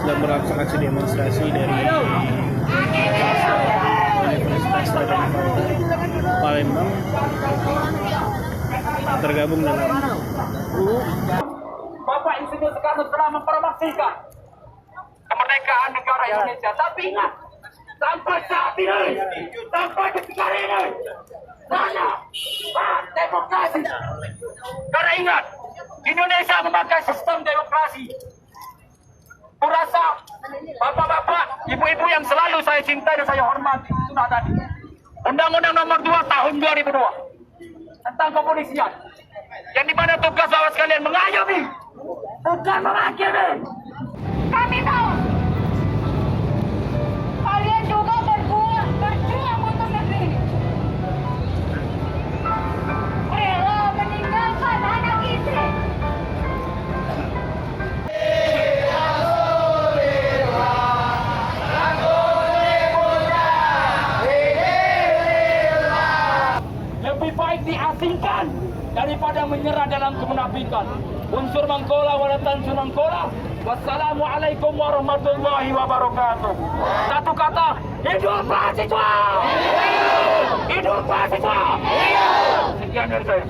sedang berlangsung aksi demonstrasi dari Universitas Palembang tergabung dalam Bapak Insinyur Soekarno telah mempromosikan kemerdekaan negara Indonesia. Tapi ingat, sampai saat ini, sampai ketika ini, hanya demokrasi. Karena ingat, Indonesia memakai sistem demokrasi. Kurasa bapak-bapak, ibu-ibu yang selalu saya cintai dan saya hormati, sudah tadi. Undang-Undang Nomor 2 Tahun 2002 tentang kepolisian, yang dimana tugas bapak sekalian mengayomi, bukan menghakimi. Kami tahu kalian juga berjuang untuk negeri ini. Rela meninggalkan anak istri. Lebih baik diasingkan daripada menyerah dalam kemunafikan. Unsur mangkola walatan sunangkola. Wassalamualaikum warahmatullahi wabarakatuh. Satu kata, hidup mahasiswa! Hidup mahasiswa! Sekian dari saya.